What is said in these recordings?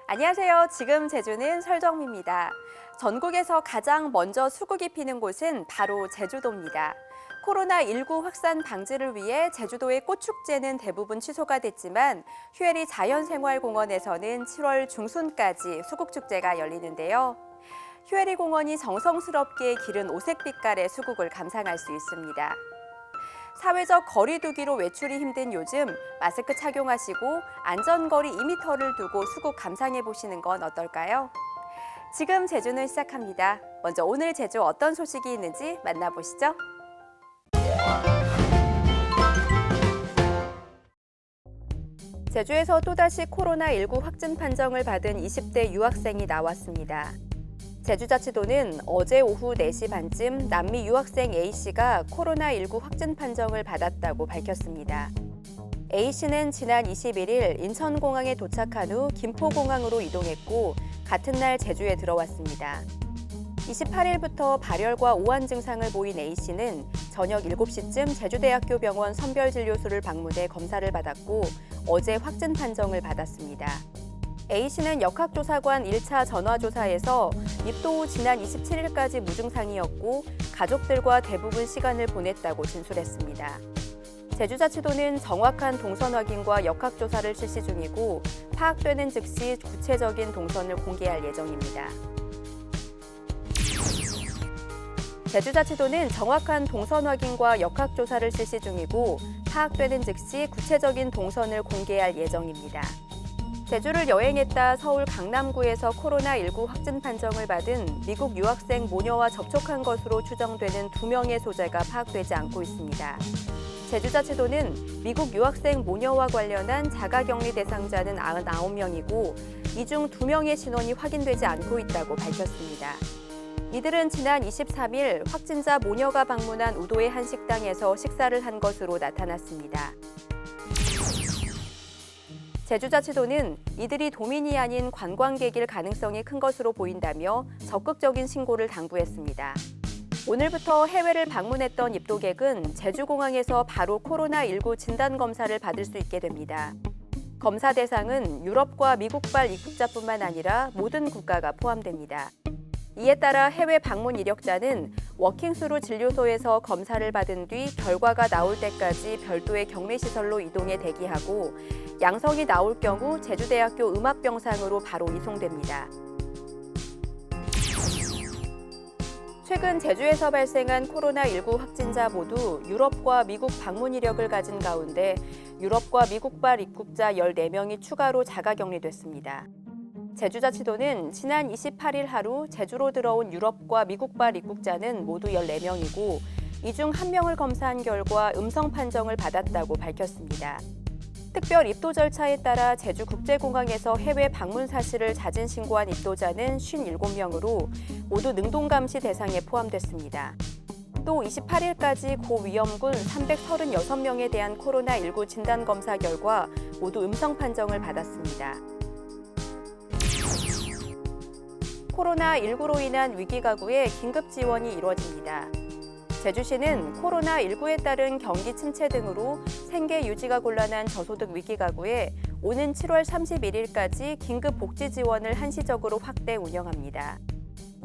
안녕하세요. 지금 제주는 설정미입니다. 전국에서 가장 먼저 수국이 피는 곳은 바로 제주도입니다. 코로나19 확산 방지를 위해 제주도의 꽃축제는 대부분 취소가 됐지만 휴에리 자연생활공원에서는 7월 중순까지 수국축제가 열리는데요. 휴에리 공원이 정성스럽게 기른 오색빛깔의 수국을 감상할 수 있습니다. 사회적 거리 두기로 외출이 힘든 요즘 마스크 착용하시고 안전거리 2m를 두고 수국 감상해 보시는 건 어떨까요? 지금 제주는 시작합니다. 먼저 오늘 제주 어떤 소식이 있는지 만나보시죠. 제주에서 또다시 코로나19 확진 판정을 받은 20대 유학생이 나왔습니다. 제주자치도는 어제 오후 4시 반쯤 남미 유학생 A씨가 코로나19 확진 판정을 받았다고 밝혔습니다. A씨는 지난 21일 인천공항에 도착한 후 김포공항으로 이동했고 같은 날 제주에 들어왔습니다. 28일부터 발열과 오한 증상을 보인 A씨는 저녁 7시쯤 제주대학교 병원 선별진료소를 방문해 검사를 받았고 어제 확진 판정을 받았습니다. A씨는 역학조사관 1차 전화조사에서 입도 후 지난 27일까지 무증상이었고 가족들과 대부분 시간을 보냈다고 진술했습니다. 제주자치도는 정확한 동선 확인과 역학조사를 실시 중이고 파악되는 즉시 구체적인 동선을 공개할 예정입니다. 제주자치도는 정확한 동선 확인과 역학조사를 실시 중이고 파악되는 즉시 구체적인 동선을 공개할 예정입니다. 제주를 여행했다 서울 강남구에서 코로나19 확진 판정을 받은 미국 유학생 모녀와 접촉한 것으로 추정되는 2명의 소재가 파악되지 않고 있습니다. 제주자치도는 미국 유학생 모녀와 관련한 자가격리 대상자는 99명이고 이 중 2명의 신원이 확인되지 않고 있다고 밝혔습니다. 이들은 지난 23일 확진자 모녀가 방문한 우도의 한 식당에서 식사를 한 것으로 나타났습니다. 제주자치도는 이들이 도민이 아닌 관광객일 가능성이 큰 것으로 보인다며 적극적인 신고를 당부했습니다. 오늘부터 해외를 방문했던 입도객은 제주공항에서 바로 코로나19 진단검사를 받을 수 있게 됩니다. 검사 대상은 유럽과 미국발 입국자뿐만 아니라 모든 국가가 포함됩니다. 이에 따라 해외 방문 이력자는 워킹스루 진료소에서 검사를 받은 뒤 결과가 나올 때까지 별도의 격리시설로 이동해 대기하고 양성이 나올 경우 제주대학교 음압병상으로 바로 이송됩니다. 최근 제주에서 발생한 코로나19 확진자 모두 유럽과 미국 방문 이력을 가진 가운데 유럽과 미국발 입국자 14명이 추가로 자가격리됐습니다. 제주자치도는 지난 28일 하루 제주로 들어온 유럽과 미국발 입국자는 모두 14명이고 이 중 1명을 검사한 결과 음성 판정을 받았다고 밝혔습니다. 특별 입도 절차에 따라 제주국제공항에서 해외 방문 사실을 자진 신고한 입도자는 57명으로 모두 능동감시 대상에 포함됐습니다. 또 28일까지 고위험군 336명에 대한 코로나19 진단검사 결과 모두 음성 판정을 받았습니다. 코로나19로 인한 위기가구에 긴급 지원이 이루어집니다. 제주시는 코로나19에 따른 경기 침체 등으로 생계 유지가 곤란한 저소득 위기가구에 오는 7월 31일까지 긴급 복지 지원을 한시적으로 확대 운영합니다.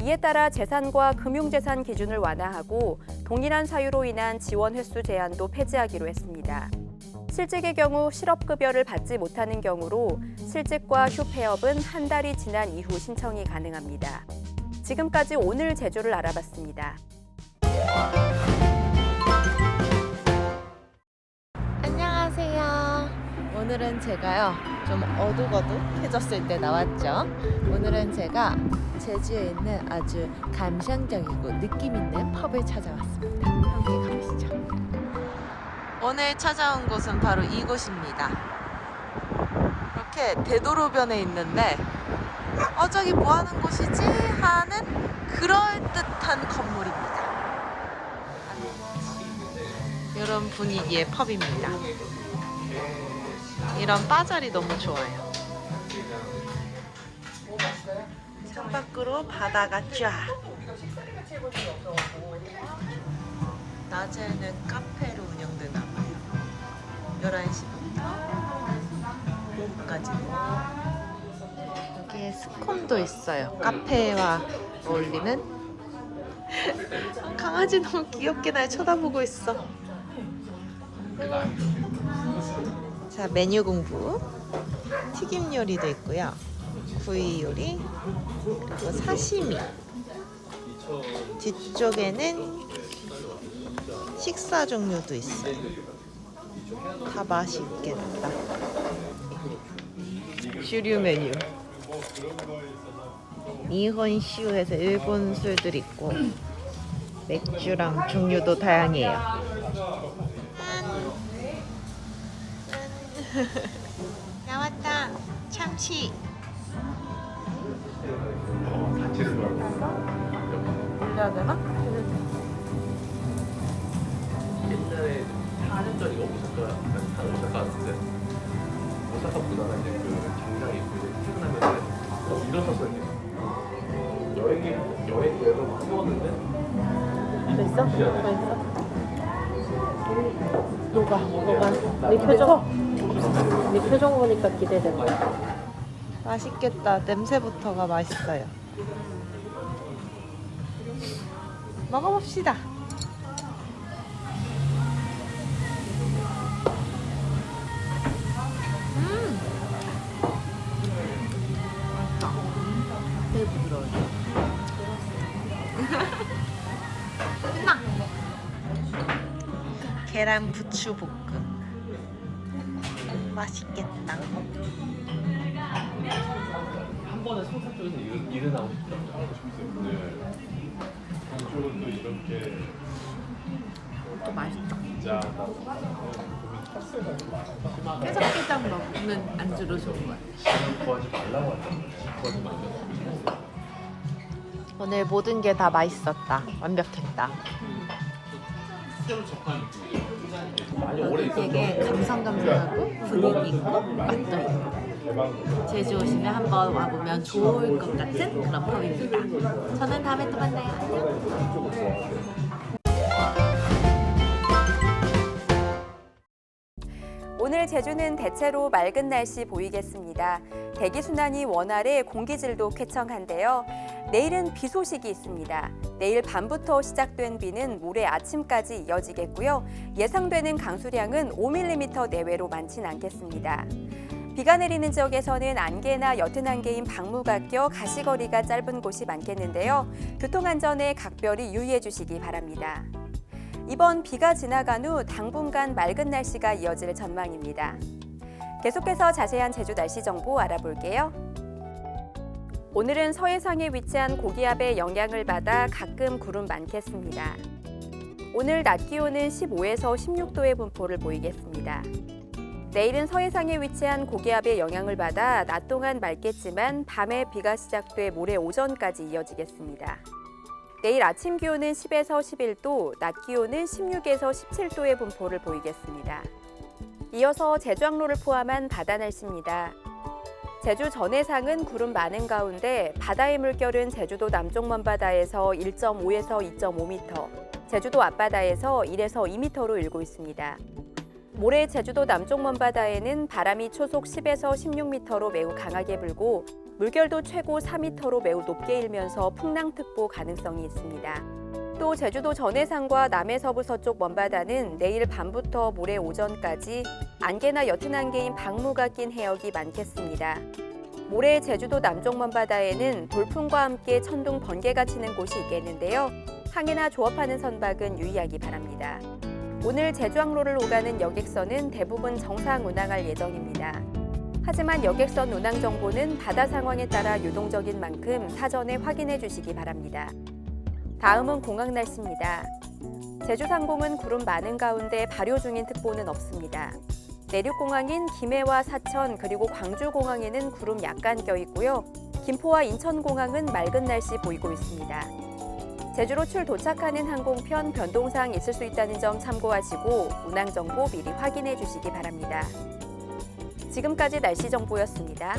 이에 따라 재산과 금융재산 기준을 완화하고 동일한 사유로 인한 지원 횟수 제한도 폐지하기로 했습니다. 실직의 경우 실업급여를 받지 못하는 경우로 실직과 휴폐업은 한 달이 지난 이후 신청이 가능합니다. 지금까지 오늘 제주를 알아봤습니다. 안녕하세요. 오늘은 제가요 좀 어둑어둑해졌을 때 나왔죠. 오늘은 제가 제주에 있는 아주 감성적이고 느낌 있는 펍을 찾아왔습니다. 함께 가보시죠. 오늘 찾아온 곳은 바로 이곳입니다. 이렇게 대도로변에 있는데 저기 뭐 하는 곳이지? 하는 그럴듯한 건물입니다. 이런 분위기의 펍입니다. 이런 바자리 너무 좋아요. 창밖으로 바다가 쫙. 낮에는 카페로 운영되나 봐요. 11시부터 오후까지. 여기에 스콘도 있어요. 카페와 어울리는. 강아지 너무 귀엽게 날 쳐다보고 있어. 자, 메뉴 공부. 튀김 요리도 있고요. 구이 요리, 그리고 사시미. 뒤쪽에는 식사 종류도 있어요. 다 맛있겠다. 주류 메뉴. 니혼슈에서 일본 술들 있고 맥주랑 종류도 다양해요. 나왔다. 참치. 올려야 되나? 옛날에 타전이 오사카 갔을 때 오사카보다는 이제 그 정상이 있고 이제 퇴근하면은 일어서서 이제 여행 계획을 막 세웠는데 있어? 뭐가 있어? 뭐가? 네 표정? 네 표정 보니까 기대된다. 맛있겠다. 냄새부터가 맛있어요. 먹어봅시다. 되게 부드러워요. 끝나. 계란 부추 볶음. 맛있겠다. 한 번에 성사 쪽에서 일어나고 싶다고 하고 싶어요. 네. 이쪽은 또 이렇게 또 맛있다. 진짜 깨작깨작 먹는 안주로 좋은 거야. 구하지 말라고 하잖아요. 구하지 말라고. 오늘 모든 게 다 맛있었다. 완벽했다. 새로 접한 많이 오래 되게 감성감성하고 분위기 있고 맛도 있고 제주 오시면 한번 와보면 좋을 것 같은 그런 펍입니다. 저는 다음에 또 만나요. 안녕. 오늘 제주는 대체로 맑은 날씨 보이겠습니다. 대기순환이 원활해 공기질도 쾌청한데요. 내일은 비 소식이 있습니다. 내일 밤부터 시작된 비는 모레 아침까지 이어지겠고요. 예상되는 강수량은 5mm 내외로 많진 않겠습니다. 비가 내리는 지역에서는 안개나 옅은 안개인 방무가 껴 가시거리가 짧은 곳이 많겠는데요. 교통안전에 각별히 유의해 주시기 바랍니다. 이번 비가 지나간 후 당분간 맑은 날씨가 이어질 전망입니다. 계속해서 자세한 제주 날씨 정보 알아볼게요. 오늘은 서해상에 위치한 고기압의 영향을 받아 가끔 구름 많겠습니다. 오늘 낮 기온은 15에서 16도의 분포를 보이겠습니다. 내일은 서해상에 위치한 고기압의 영향을 받아 낮 동안 맑겠지만 밤에 비가 시작돼 모레 오전까지 이어지겠습니다. 내일 아침 기온은 10에서 11도, 낮 기온은 16에서 17도의 분포를 보이겠습니다. 이어서 제주 항로를 포함한 바다 날씨입니다. 제주 전해상은 구름 많은 가운데 바다의 물결은 제주도 남쪽 먼바다에서 1.5에서 2.5m, 제주도 앞바다에서 1에서 2m로 일고 있습니다. 모레 제주도 남쪽 먼바다에는 바람이 초속 10에서 16m로 매우 강하게 불고 물결도 최고 4m로 매우 높게 일면서 풍랑특보 가능성이 있습니다. 또 제주도 전해상과 남해서부 서쪽 먼바다는 내일 밤부터 모레 오전까지 안개나 옅은 안개인 방무가 낀 해역이 많겠습니다. 모레 제주도 남쪽 먼바다에는 돌풍과 함께 천둥 번개가 치는 곳이 있겠는데요. 항해나 조업하는 선박은 유의하기 바랍니다. 오늘 제주 항로를 오가는 여객선은 대부분 정상 운항할 예정입니다. 하지만 여객선 운항 정보는 바다 상황에 따라 유동적인 만큼 사전에 확인해 주시기 바랍니다. 다음은 공항 날씨입니다. 제주 상공은 구름 많은 가운데 발효 중인 특보는 없습니다. 내륙공항인 김해와 사천 그리고 광주공항에는 구름 약간 껴 있고요. 김포와 인천공항은 맑은 날씨 보이고 있습니다. 제주로 도착하는 항공편 변동사항 있을 수 있다는 점 참고하시고 운항 정보 미리 확인해 주시기 바랍니다. 지금까지 날씨 정보였습니다.